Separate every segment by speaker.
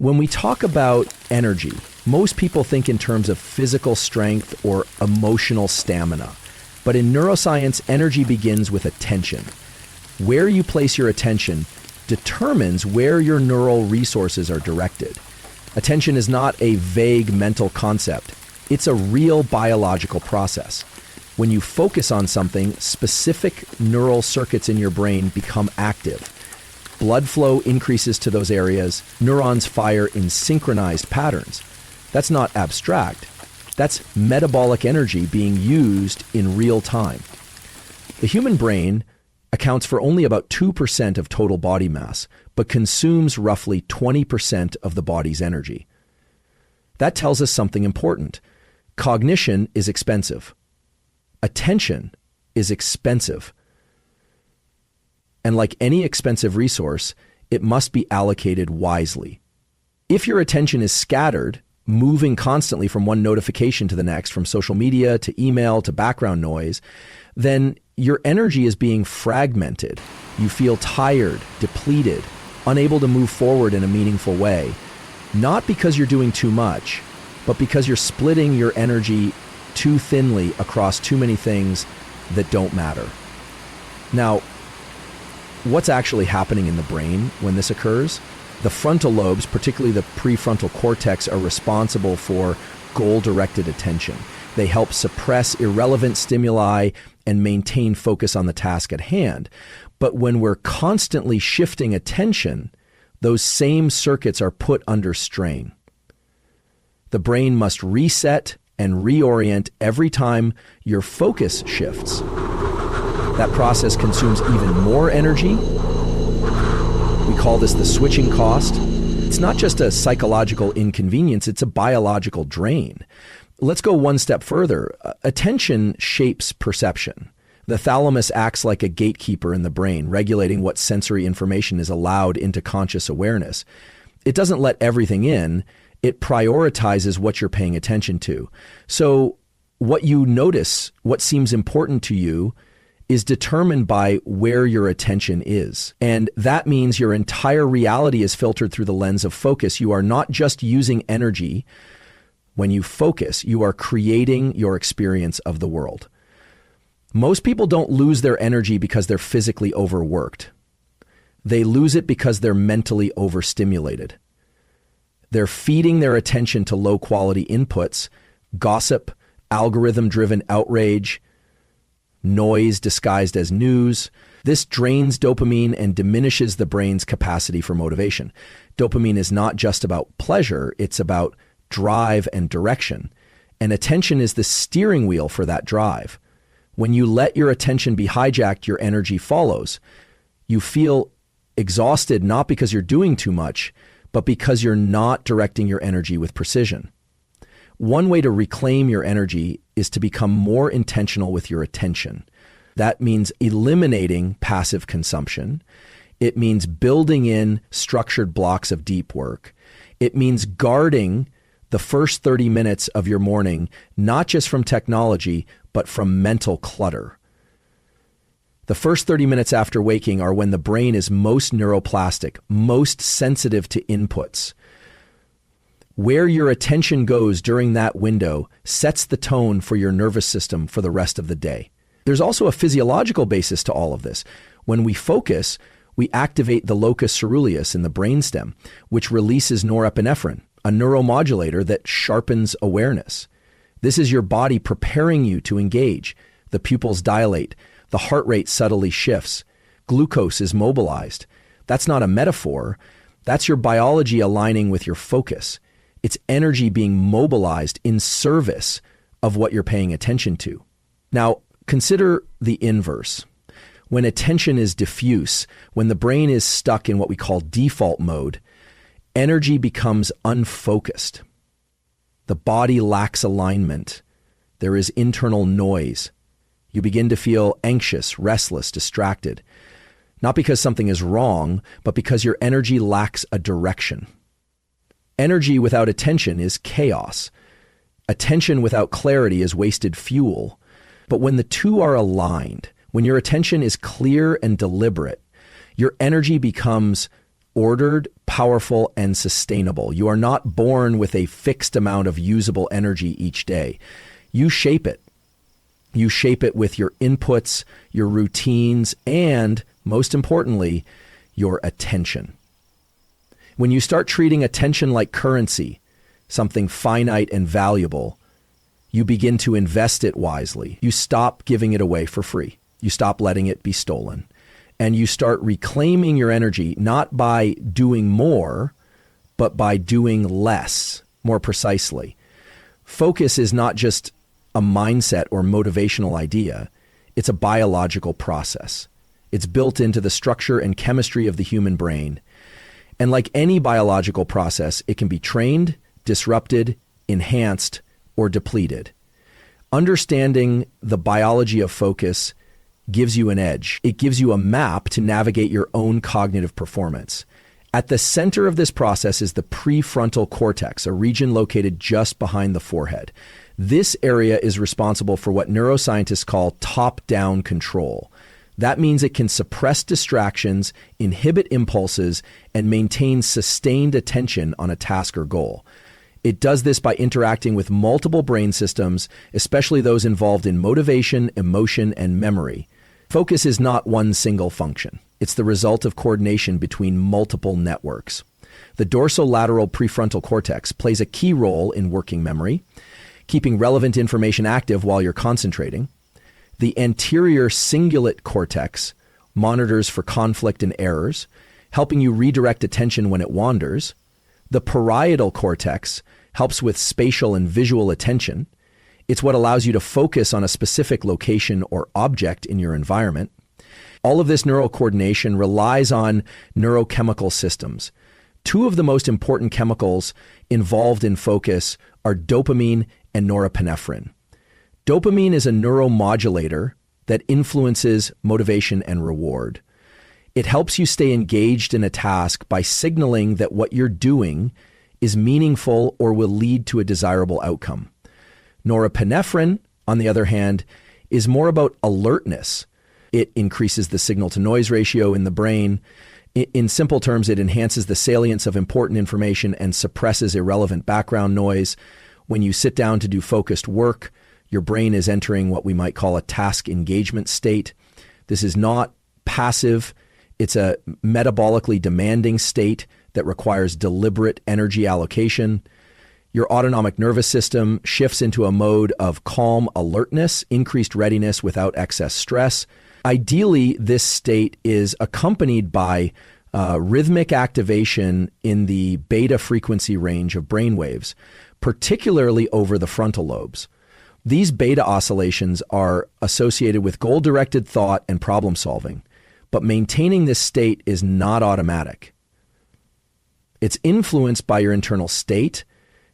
Speaker 1: When we talk about energy, most people think in terms of physical strength or emotional stamina. But in neuroscience, energy begins with attention. Where you place your attention determines where your neural resources are directed. Attention is not a vague mental concept. It's a real biological process. When you focus on something, specific neural circuits in your brain become active. Blood flow increases to those areas. Neurons fire in synchronized patterns. That's not abstract. That's metabolic energy being used in real time. The human brain accounts for only about 2% of total body mass, but consumes roughly 20% of the body's energy. That tells us something important. Cognition is expensive. Attention is expensive. And like any expensive resource, it must be allocated wisely. If your attention is scattered, moving constantly from one notification to the next, from social media to email to background noise, then your energy is being fragmented. You feel tired, depleted, unable to move forward in a meaningful way. Not because you're doing too much, but because you're splitting your energy too thinly across too many things that don't matter. Now, what's actually happening in the brain when this occurs? The frontal lobes, particularly the prefrontal cortex, are responsible for goal-directed attention. They help suppress irrelevant stimuli and maintain focus on the task at hand. But when we're constantly shifting attention, those same circuits are put under strain. The brain must reset and reorient every time your focus shifts. That process consumes even more energy. We call this the switching cost. It's not just a psychological inconvenience, it's a biological drain. Let's go one step further. Attention shapes perception. The thalamus acts like a gatekeeper in the brain, regulating what sensory information is allowed into conscious awareness. It doesn't let everything in. It prioritizes what you're paying attention to. So what you notice, what seems important to you, is determined by where your attention is. And that means your entire reality is filtered through the lens of focus. You are not just using energy. When you focus, you are creating your experience of the world. Most people don't lose their energy because they're physically overworked. They lose it because they're mentally overstimulated. They're feeding their attention to low-quality inputs, gossip, algorithm-driven outrage, noise disguised as news. This drains dopamine and diminishes the brain's capacity for motivation. Dopamine is not just about pleasure, it's about drive and direction. And attention is the steering wheel for that drive. When you let your attention be hijacked, your energy follows. You feel exhausted not because you're doing too much, but because you're not directing your energy with precision. One way to reclaim your energy is to become more intentional with your attention. That means eliminating passive consumption. It means building in structured blocks of deep work. It means guarding the first 30 minutes of your morning, not just from technology, but from mental clutter. The first 30 minutes after waking are when the brain is most neuroplastic, most sensitive to inputs. Where your attention goes during that window sets the tone for your nervous system for the rest of the day. There's also a physiological basis to all of this. When we focus, we activate the locus ceruleus in the brainstem, which releases norepinephrine, a neuromodulator that sharpens awareness. This is your body preparing you to engage. The pupils dilate. The heart rate subtly shifts. Glucose is mobilized. That's not a metaphor. That's your biology aligning with your focus. It's energy being mobilized in service of what you're paying attention to. Now, consider the inverse. When attention is diffuse, when the brain is stuck in what we call default mode, energy becomes unfocused. The body lacks alignment. There is internal noise. You begin to feel anxious, restless, distracted. Not because something is wrong, but because your energy lacks a direction. Energy without attention is chaos. Attention without clarity is wasted fuel. But when the two are aligned, when your attention is clear and deliberate, your energy becomes ordered, powerful, and sustainable. You are not born with a fixed amount of usable energy each day. You shape it. You shape it with your inputs, your routines, and, most importantly, your attention. When you start treating attention like currency, something finite and valuable, you begin to invest it wisely. You stop giving it away for free. You stop letting it be stolen. And you start reclaiming your energy, not by doing more, but by doing less, more precisely. Focus is not just a mindset or motivational idea. It's a biological process. It's built into the structure and chemistry of the human brain. And like any biological process, it can be trained, disrupted, enhanced, or depleted. Understanding the biology of focus gives you an edge. It gives you a map to navigate your own cognitive performance. At the center of this process is the prefrontal cortex, a region located just behind the forehead. This area is responsible for what neuroscientists call top-down control. That means it can suppress distractions, inhibit impulses, and maintain sustained attention on a task or goal. It does this by interacting with multiple brain systems, especially those involved in motivation, emotion, and memory. Focus is not one single function. It's the result of coordination between multiple networks. The dorsolateral prefrontal cortex plays a key role in working memory, keeping relevant information active while you're concentrating. The anterior cingulate cortex monitors for conflict and errors, helping you redirect attention when it wanders. The parietal cortex helps with spatial and visual attention. It's what allows you to focus on a specific location or object in your environment. All of this neural coordination relies on neurochemical systems. Two of the most important chemicals involved in focus are dopamine and norepinephrine. Dopamine is a neuromodulator that influences motivation and reward. It helps you stay engaged in a task by signaling that what you're doing is meaningful or will lead to a desirable outcome. Norepinephrine, on the other hand, is more about alertness. It increases the signal-to-noise ratio in the brain. In simple terms, it enhances the salience of important information and suppresses irrelevant background noise. When you sit down to do focused work, your brain is entering what we might call a task engagement state. This is not passive. It's a metabolically demanding state that requires deliberate energy allocation. Your autonomic nervous system shifts into a mode of calm alertness, increased readiness without excess stress. Ideally, this state is accompanied by rhythmic activation in the beta frequency range of brain waves, particularly over the frontal lobes. These beta oscillations are associated with goal-directed thought and problem solving, but maintaining this state is not automatic. It's influenced by your internal state,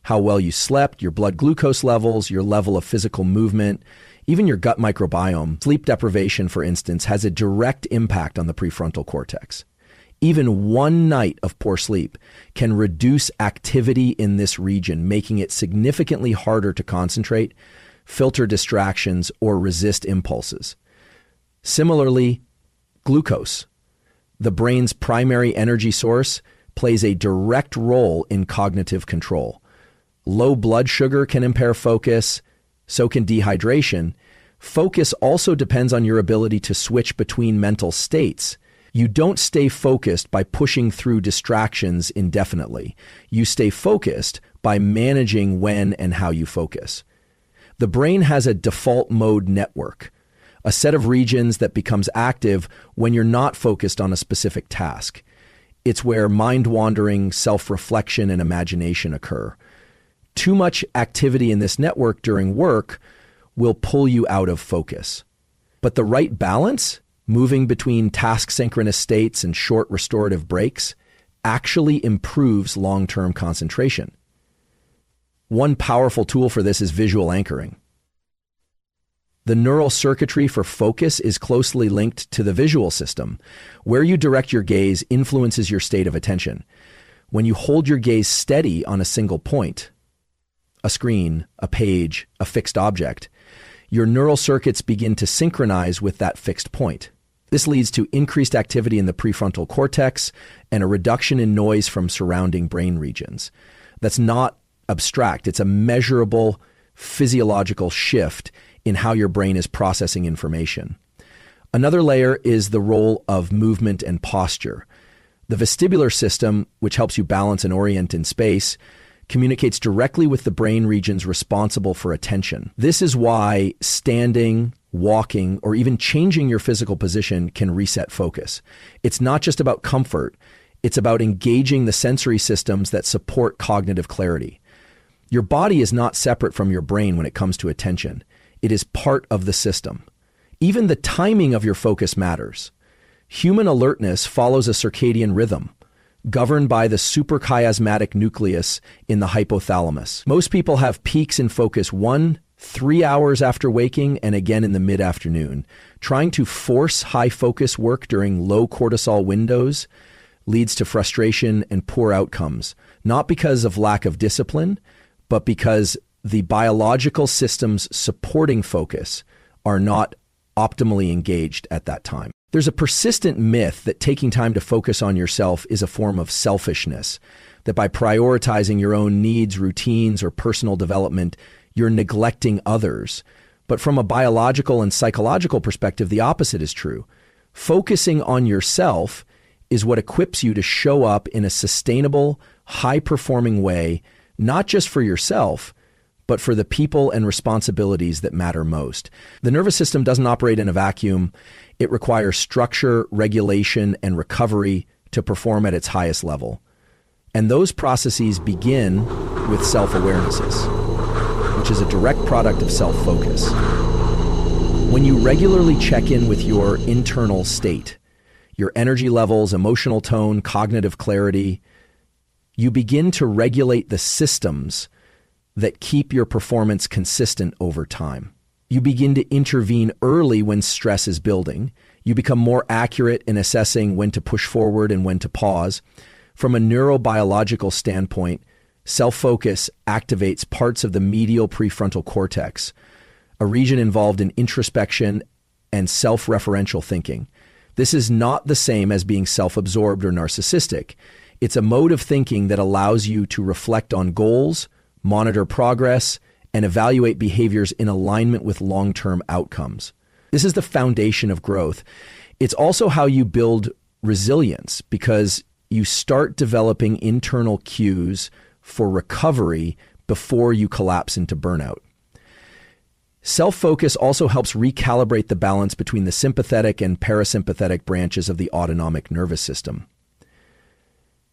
Speaker 1: how well you slept, your blood glucose levels, your level of physical movement, even your gut microbiome. Sleep deprivation, for instance, has a direct impact on the prefrontal cortex. Even one night of poor sleep can reduce activity in this region, making it significantly harder to concentrate, filter distractions, or resist impulses. Similarly, glucose, the brain's primary energy source, plays a direct role in cognitive control. Low blood sugar can impair focus, so can dehydration. Focus also depends on your ability to switch between mental states. You don't stay focused by pushing through distractions indefinitely. You stay focused by managing when and how you focus. The brain has a default mode network, a set of regions that becomes active when you're not focused on a specific task. It's where mind-wandering, self-reflection, and imagination occur. Too much activity in this network during work will pull you out of focus. But the right balance, moving between task synchronous states and short restorative breaks, actually improves long-term concentration. One powerful tool for this is visual anchoring. The neural circuitry for focus is closely linked to the visual system. Where you direct your gaze influences your state of attention. When you hold your gaze steady on a single point, a screen, a page, a fixed object, your neural circuits begin to synchronize with that fixed point. This leads to increased activity in the prefrontal cortex and a reduction in noise from surrounding brain regions. That's not abstract. It's a measurable physiological shift in how your brain is processing information. Another layer is the role of movement and posture. The vestibular system, which helps you balance and orient in space, communicates directly with the brain regions responsible for attention. This is why standing, walking, or even changing your physical position can reset focus. It's not just about comfort. It's about engaging the sensory systems that support cognitive clarity. Your body is not separate from your brain when it comes to attention. It is part of the system. Even the timing of your focus matters. Human alertness follows a circadian rhythm, governed by the suprachiasmatic nucleus in the hypothalamus. Most people have peaks in focus 1-3 hours after waking and again in the mid-afternoon. Trying to force high focus work during low cortisol windows leads to frustration and poor outcomes, not because of lack of discipline, but because the biological systems supporting focus are not optimally engaged at that time. There's a persistent myth that taking time to focus on yourself is a form of selfishness, that by prioritizing your own needs, routines, or personal development, you're neglecting others. But from a biological and psychological perspective, the opposite is true. Focusing on yourself is what equips you to show up in a sustainable, high-performing way, not just for yourself, but for the people and responsibilities that matter most. The nervous system doesn't operate in a vacuum. It requires structure, regulation, and recovery to perform at its highest level. And those processes begin with self-awarenesses, which is a direct product of self-focus. When you regularly check in with your internal state, your energy levels, emotional tone, cognitive clarity, you begin to regulate the systems that keep your performance consistent over time. You begin to intervene early when stress is building. You become more accurate in assessing when to push forward and when to pause. From a neurobiological standpoint, self-focus activates parts of the medial prefrontal cortex, a region involved in introspection and self-referential thinking. This is not the same as being self-absorbed or narcissistic. It's a mode of thinking that allows you to reflect on goals, monitor progress, and evaluate behaviors in alignment with long-term outcomes. This is the foundation of growth. It's also how you build resilience, because you start developing internal cues for recovery before you collapse into burnout. Self-focus also helps recalibrate the balance between the sympathetic and parasympathetic branches of the autonomic nervous system.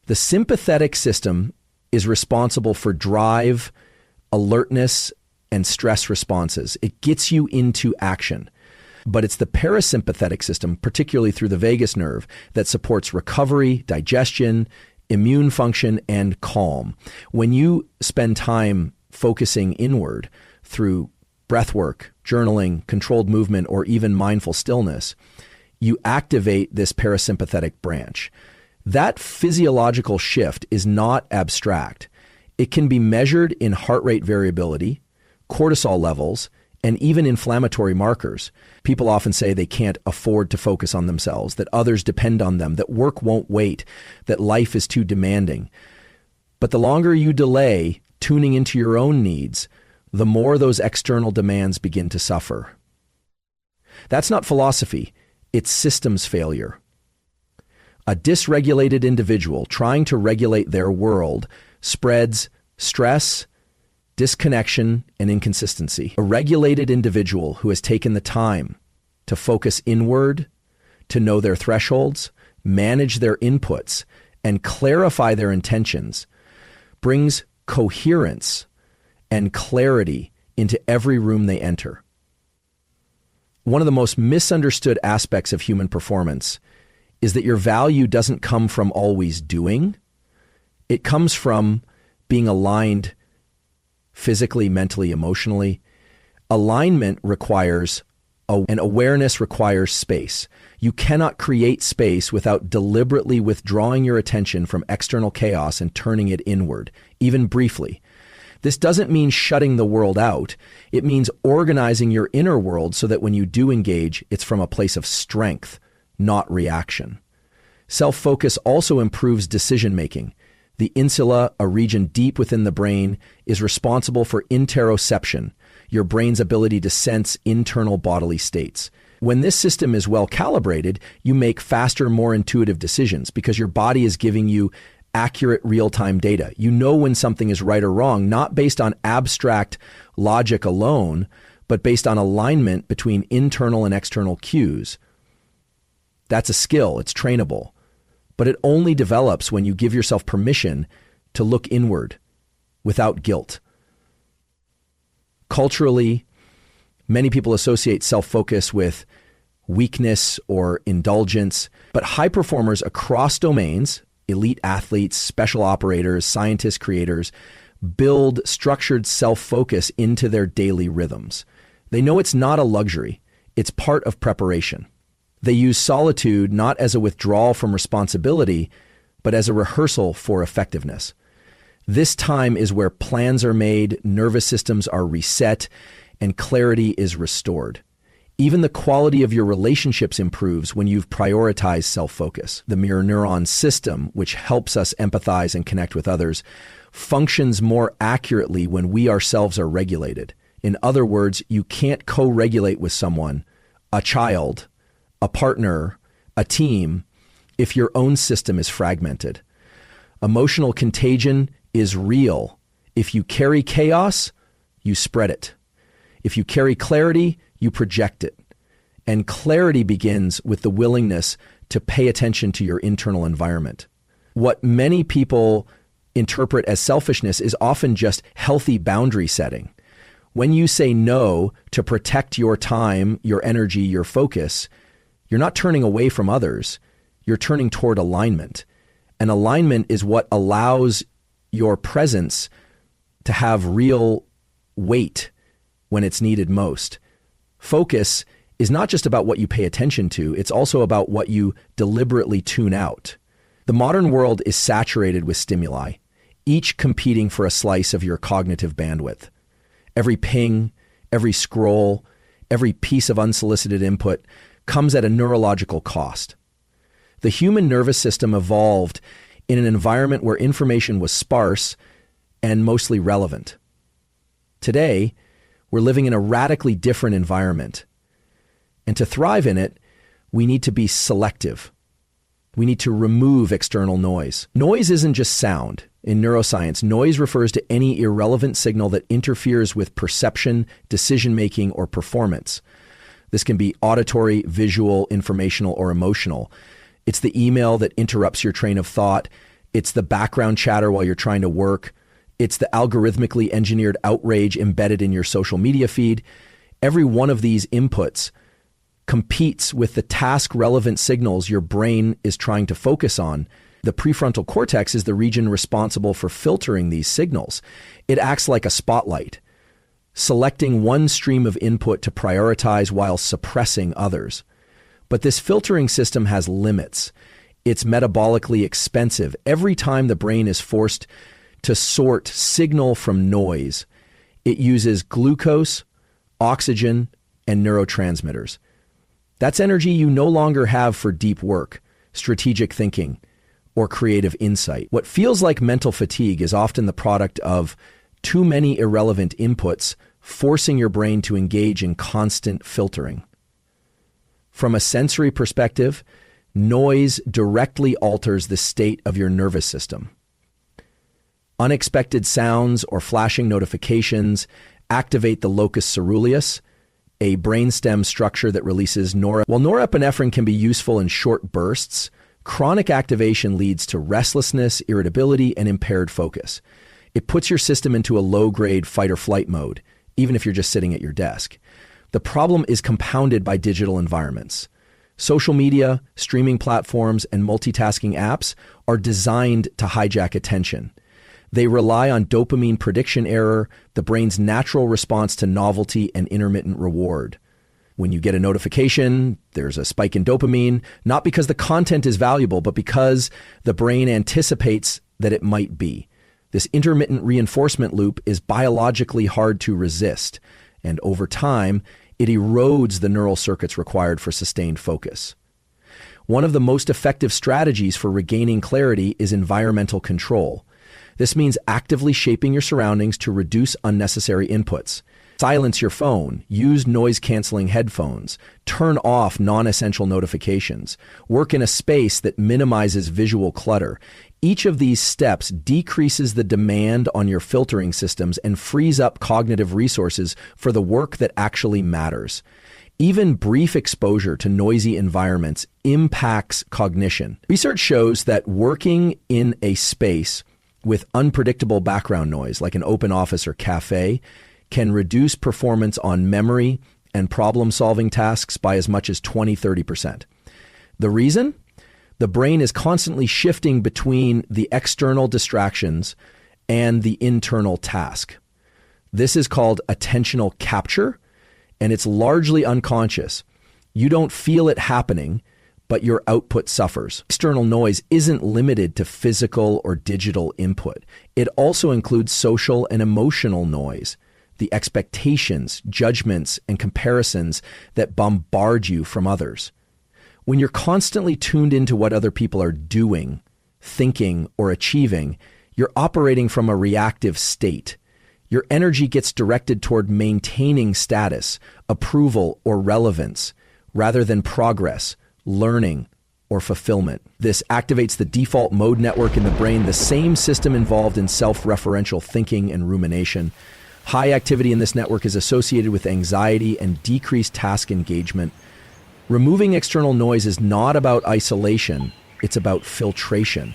Speaker 1: The sympathetic system is responsible for drive, alertness, and stress responses. It gets you into action. But it's the parasympathetic system, particularly through the vagus nerve, that supports recovery, digestion, immune function, and calm. When you spend time focusing inward through breath work, journaling, controlled movement, or even mindful stillness, you activate this parasympathetic branch. That physiological shift is not abstract. It can be measured in heart rate variability, cortisol levels, and even inflammatory markers. People often say they can't afford to focus on themselves, that others depend on them, that work won't wait, that life is too demanding. But the longer you delay tuning into your own needs, the more those external demands begin to suffer. That's not philosophy, it's systems failure. A dysregulated individual trying to regulate their world spreads stress, disconnection, and inconsistency. A regulated individual who has taken the time to focus inward, to know their thresholds, manage their inputs, and clarify their intentions brings coherence and clarity into every room they enter. One of the most misunderstood aspects of human performance is that your value doesn't come from always doing. It comes from being aligned physically, mentally, emotionally. Alignment requires, and awareness requires space. You cannot create space without deliberately withdrawing your attention from external chaos and turning it inward, even briefly. This doesn't mean shutting the world out. It means organizing your inner world so that when you do engage, it's from a place of strength, not reaction. Self-focus also improves decision-making. The insula, a region deep within the brain, is responsible for interoception, your brain's ability to sense internal bodily states. When this system is well calibrated, you make faster, more intuitive decisions because your body is giving you accurate real-time data. You know when something is right or wrong, not based on abstract logic alone, but based on alignment between internal and external cues. That's a skill, it's trainable. But it only develops when you give yourself permission to look inward without guilt. Culturally, many people associate self-focus with weakness or indulgence, but high performers across domains, elite athletes, special operators, scientists, creators, build structured self-focus into their daily rhythms. They know it's not a luxury, it's part of preparation. They use solitude not as a withdrawal from responsibility, but as a rehearsal for effectiveness. This time is where plans are made, nervous systems are reset, and clarity is restored. Even the quality of your relationships improves when you've prioritized self-focus. The mirror neuron system, which helps us empathize and connect with others, functions more accurately when we ourselves are regulated. In other words, you can't co-regulate with someone, a child, a partner, a team, if your own system is fragmented. Emotional contagion is real. If you carry chaos, you spread it. If you carry clarity, you project it. And clarity begins with the willingness to pay attention to your internal environment. What many people interpret as selfishness is often just healthy boundary setting. When you say no to protect your time, your energy, your focus, you're not turning away from others, you're turning toward alignment. And alignment is what allows your presence to have real weight when it's needed most. Focus is not just about what you pay attention to, it's also about what you deliberately tune out. The modern world is saturated with stimuli, each competing for a slice of your cognitive bandwidth. Every ping, every scroll, every piece of unsolicited input comes at a neurological cost. The human nervous system evolved in an environment where information was sparse and mostly relevant. Today, we're living in a radically different environment. And to thrive in it, we need to be selective. We need to remove external noise. Noise isn't just sound. In neuroscience, noise refers to any irrelevant signal that interferes with perception, decision-making, or performance. This can be auditory, visual, informational, or emotional. It's the email that interrupts your train of thought. It's the background chatter while you're trying to work. It's the algorithmically engineered outrage embedded in your social media feed. Every one of these inputs competes with the task-relevant signals your brain is trying to focus on. The prefrontal cortex is the region responsible for filtering these signals. It acts like a spotlight, selecting one stream of input to prioritize while suppressing others. But this filtering system has limits. It's metabolically expensive. Every time the brain is forced to sort signal from noise, it uses glucose, oxygen, and neurotransmitters. That's energy you no longer have for deep work, strategic thinking, or creative insight. What feels like mental fatigue is often the product of too many irrelevant inputs, forcing your brain to engage in constant filtering. From a sensory perspective, noise directly alters the state of your nervous system. Unexpected sounds or flashing notifications activate the locus ceruleus, a brainstem structure that releases While norepinephrine can be useful in short bursts, chronic activation leads to restlessness, irritability, and impaired focus. It puts your system into a low-grade fight-or-flight mode, even if you're just sitting at your desk. The problem is compounded by digital environments. Social media, streaming platforms, and multitasking apps are designed to hijack attention. They rely on dopamine prediction error, the brain's natural response to novelty and intermittent reward. When you get a notification, there's a spike in dopamine, not because the content is valuable, but because the brain anticipates that it might be. This intermittent reinforcement loop is biologically hard to resist, and over time, it erodes the neural circuits required for sustained focus. One of the most effective strategies for regaining clarity is environmental control. This means actively shaping your surroundings to reduce unnecessary inputs. Silence your phone, use noise-canceling headphones, turn off non-essential notifications, work in a space that minimizes visual clutter. Each of these steps decreases the demand on your filtering systems and frees up cognitive resources for the work that actually matters. Even brief exposure to noisy environments impacts cognition. Research shows that working in a space with unpredictable background noise, like an open office or cafe, can reduce performance on memory and problem-solving tasks by as much as 20-30%. The reason? The brain is constantly shifting between the external distractions and the internal task. This is called attentional capture, and it's largely unconscious. You don't feel it happening, but your output suffers. External noise isn't limited to physical or digital input. It also includes social and emotional noise, the expectations, judgments, and comparisons that bombard you from others. When you're constantly tuned into what other people are doing, thinking, or achieving, you're operating from a reactive state. Your energy gets directed toward maintaining status, approval, or relevance, rather than progress, learning, or fulfillment. This activates the default mode network in the brain, the same system involved in self-referential thinking and rumination. High activity in this network is associated with anxiety and decreased task engagement. Removing external noise is not about isolation, it's about filtration.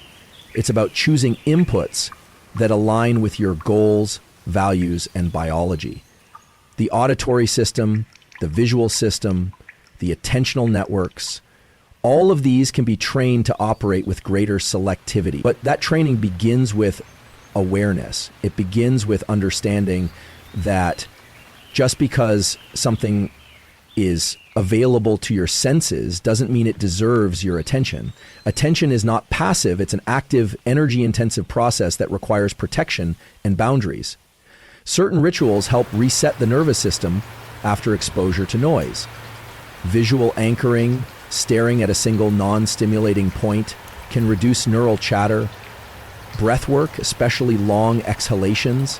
Speaker 1: It's about choosing inputs that align with your goals, values, and biology. The auditory system, the visual system, the attentional networks, all of these can be trained to operate with greater selectivity. But that training begins with awareness. It begins with understanding that just because something is available to your senses doesn't mean it deserves your attention. Attention is not passive. It's an active, energy-intensive process that requires protection and boundaries. Certain rituals help reset the nervous system after exposure to noise. Visual anchoring, staring at a single non-stimulating point, can reduce neural chatter. Breath work, especially long exhalations,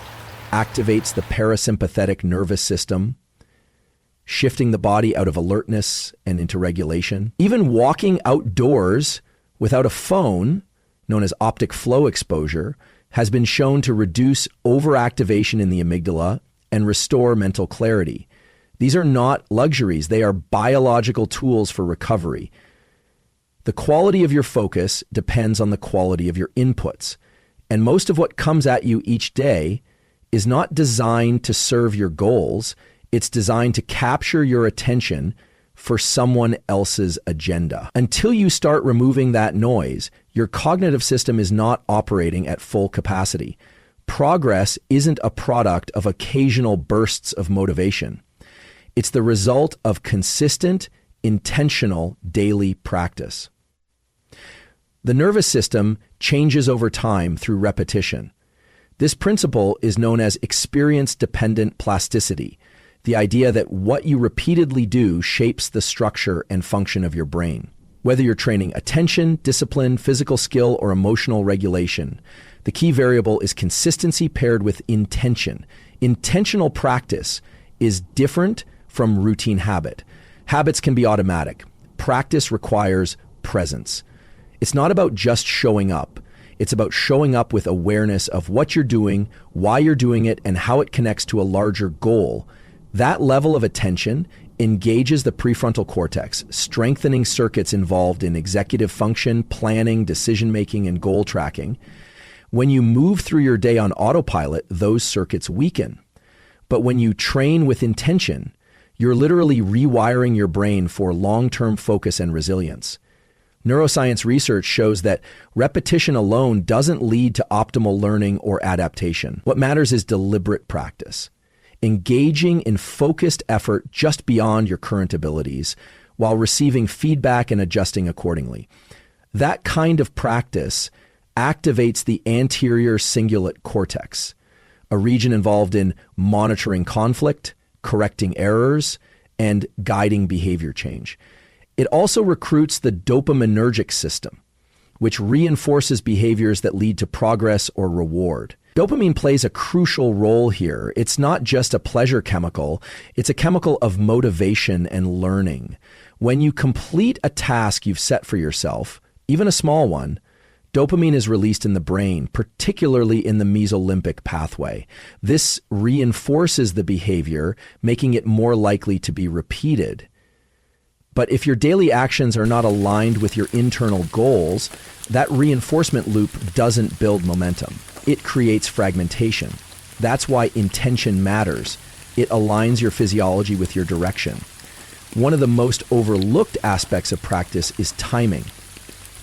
Speaker 1: activates the parasympathetic nervous system, shifting the body out of alertness and into regulation. Even walking outdoors without a phone, known as optic flow exposure, has been shown to reduce overactivation in the amygdala and restore mental clarity. These are not luxuries. They are biological tools for recovery. The quality of your focus depends on the quality of your inputs. And most of what comes at you each day is not designed to serve your goals. It's designed to capture your attention for someone else's agenda. Until you start removing that noise, your cognitive system is not operating at full capacity. Progress isn't a product of occasional bursts of motivation. It's the result of consistent, intentional daily practice. The nervous system changes over time through repetition. This principle is known as experience-dependent plasticity, the idea that what you repeatedly do shapes the structure and function of your brain. Whether you're training attention, discipline, physical skill, or emotional regulation, the key variable is consistency paired with intention. Intentional practice is different from routine habit. Habits can be automatic. Practice requires presence. It's not about just showing up. It's about showing up with awareness of what you're doing, why you're doing it, and how it connects to a larger goal. That level of attention engages the prefrontal cortex, strengthening circuits involved in executive function, planning, decision-making, and goal tracking. When you move through your day on autopilot, those circuits weaken. But when you train with intention, you're literally rewiring your brain for long-term focus and resilience. Neuroscience research shows that repetition alone doesn't lead to optimal learning or adaptation. What matters is deliberate practice, engaging in focused effort just beyond your current abilities while receiving feedback and adjusting accordingly. That kind of practice activates the anterior cingulate cortex, a region involved in monitoring conflict, correcting errors, and guiding behavior change. It also recruits the dopaminergic system, which reinforces behaviors that lead to progress or reward. Dopamine plays a crucial role here. It's not just a pleasure chemical, it's a chemical of motivation and learning. When you complete a task you've set for yourself, even a small one, dopamine is released in the brain, particularly in the mesolimbic pathway. This reinforces the behavior, making it more likely to be repeated. But if your daily actions are not aligned with your internal goals, that reinforcement loop doesn't build momentum. It creates fragmentation. That's why intention matters. It aligns your physiology with your direction. One of the most overlooked aspects of practice is timing.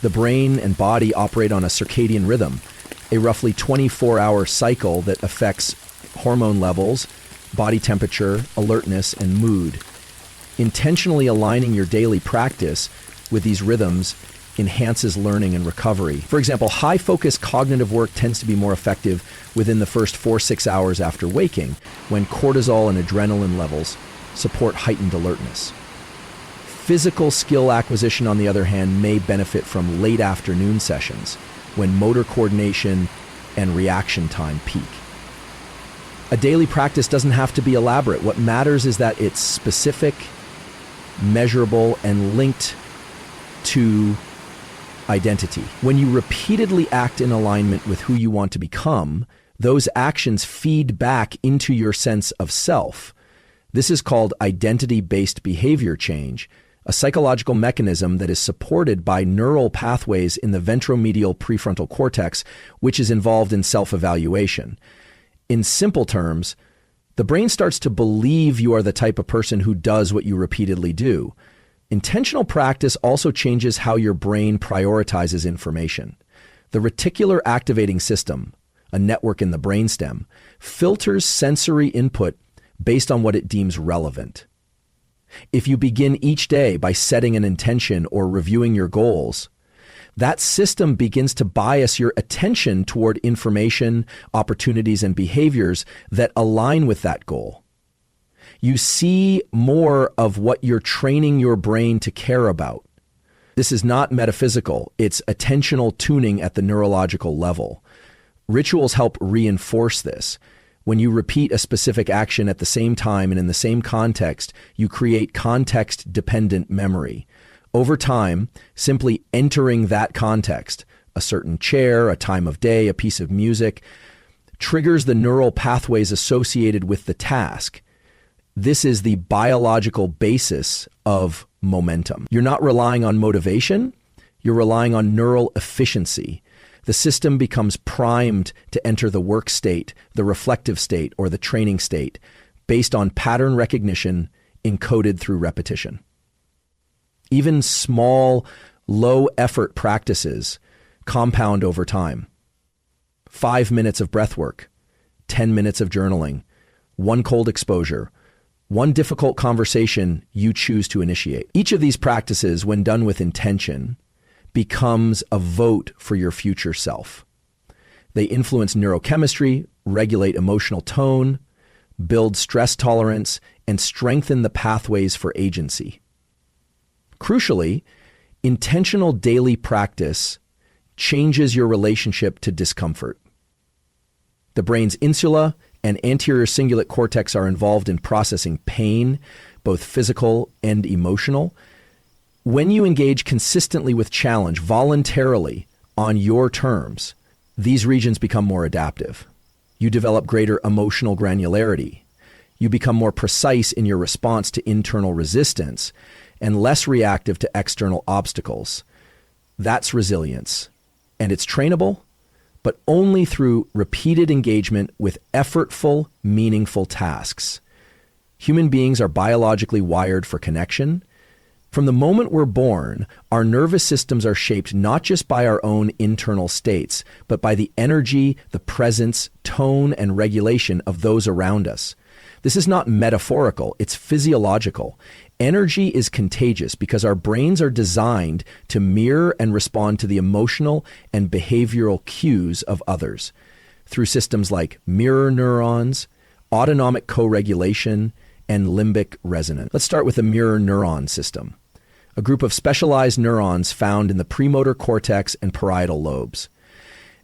Speaker 1: The brain and body operate on a circadian rhythm, a roughly 24-hour cycle that affects hormone levels, body temperature, alertness, and mood. Intentionally aligning your daily practice with these rhythms enhances learning and recovery. For example, high-focus cognitive work tends to be more effective within the first 4-6 hours after waking, when cortisol and adrenaline levels support heightened alertness. Physical skill acquisition, on the other hand, may benefit from late afternoon sessions, when motor coordination and reaction time peak. A daily practice doesn't have to be elaborate. What matters is that it's specific, measurable, and linked to identity. When you repeatedly act in alignment with who you want to become, those actions feed back into your sense of self. This is called identity-based behavior change, a psychological mechanism that is supported by neural pathways in the ventromedial prefrontal cortex, which is involved in self-evaluation. In simple terms, the brain starts to believe you are the type of person who does what you repeatedly do. Intentional practice also changes how your brain prioritizes information. The reticular activating system, a network in the brainstem, filters sensory input based on what it deems relevant. If you begin each day by setting an intention or reviewing your goals, that system begins to bias your attention toward information, opportunities, and behaviors that align with that goal. You see more of what you're training your brain to care about. This is not metaphysical, it's attentional tuning at the neurological level. Rituals help reinforce this. When you repeat a specific action at the same time and in the same context, you create context-dependent memory. Over time, simply entering that context, a certain chair, a time of day, a piece of music, triggers the neural pathways associated with the task. This is the biological basis of momentum. You're not relying on motivation, you're relying on neural efficiency. The system becomes primed to enter the work state, the reflective state, or the training state, based on pattern recognition encoded through repetition. Even small, low-effort practices compound over time. 5 minutes of breath work, 10 minutes of journaling, 1 cold exposure, 1 difficult conversation you choose to initiate. Each of these practices, when done with intention, becomes a vote for your future self. They influence neurochemistry, regulate emotional tone, build stress tolerance, and strengthen the pathways for agency. Crucially, intentional daily practice changes your relationship to discomfort. The brain's insula and anterior cingulate cortex are involved in processing pain, both physical and emotional. When you engage consistently with challenge, voluntarily, on your terms, these regions become more adaptive. You develop greater emotional granularity. You become more precise in your response to internal resistance and less reactive to external obstacles. That's resilience. And it's trainable, but only through repeated engagement with effortful, meaningful tasks. Human beings are biologically wired for connection. From the moment we're born, our nervous systems are shaped not just by our own internal states, but by the energy, the presence, tone, and regulation of those around us. This is not metaphorical, it's physiological. Energy is contagious because our brains are designed to mirror and respond to the emotional and behavioral cues of others through systems like mirror neurons, autonomic co-regulation, and limbic resonance. Let's start with the mirror neuron system. a group of specialized neurons found in the premotor cortex and parietal lobes.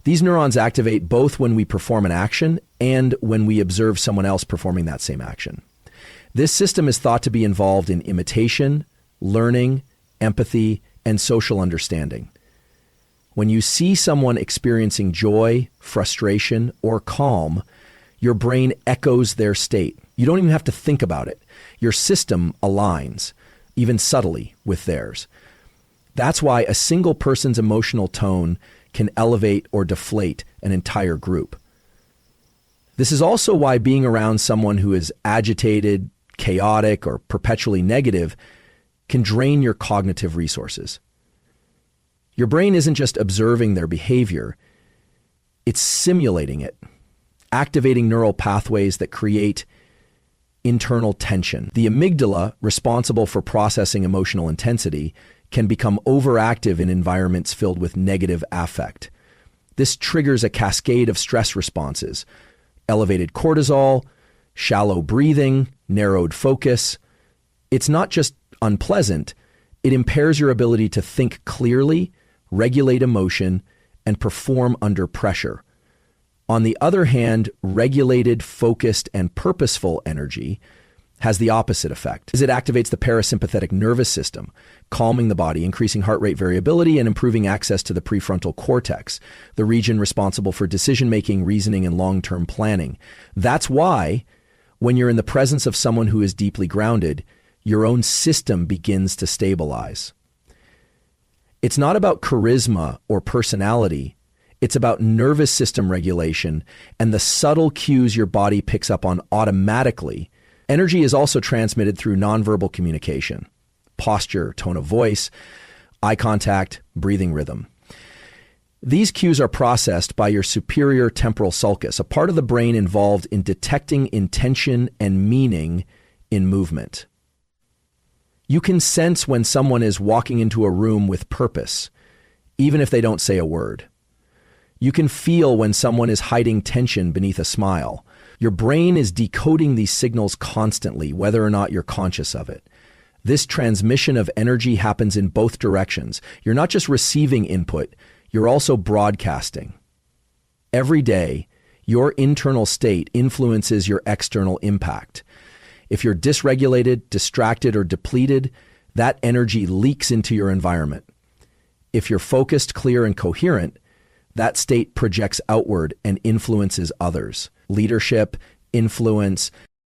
Speaker 1: These neurons activate both when we perform an action and when we observe someone else performing that same action. This system is thought to be involved in imitation, learning, empathy, and social understanding. When you see someone experiencing joy, frustration, or calm, your brain echoes their state. You don't even have to think about it. Your system aligns, even subtly, with theirs. That's why a single person's emotional tone can elevate or deflate an entire group. This is also why being around someone who is agitated, chaotic, or perpetually negative can drain your cognitive resources. Your brain isn't just observing their behavior, it's simulating it, activating neural pathways that create internal tension. The amygdala, responsible for processing emotional intensity, can become overactive in environments filled with negative affect. This triggers a cascade of stress responses: elevated cortisol, shallow breathing, narrowed focus. It's not just unpleasant, it impairs your ability to think clearly, regulate emotion, and perform under pressure. On the other hand, regulated, focused, and purposeful energy has the opposite effect, as it activates the parasympathetic nervous system, calming the body, increasing heart rate variability, and improving access to the prefrontal cortex, the region responsible for decision-making, reasoning, and long-term planning. That's why, when you're in the presence of someone who is deeply grounded, your own system begins to stabilize. It's not about charisma or personality. It's about nervous system regulation and the subtle cues your body picks up on automatically. Energy is also transmitted through nonverbal communication: posture, tone of voice, eye contact, breathing rhythm. These cues are processed by your superior temporal sulcus, a part of the brain involved in detecting intention and meaning in movement. You can sense when someone is walking into a room with purpose, even if they don't say a word. You can feel when someone is hiding tension beneath a smile. Your brain is decoding these signals constantly, whether or not you're conscious of it. This transmission of energy happens in both directions. You're not just receiving input, you're also broadcasting. Every day, your internal state influences your external impact. If you're dysregulated, distracted, or depleted, that energy leaks into your environment. If you're focused, clear, and coherent, that state projects outward and influences others. Leadership, influence,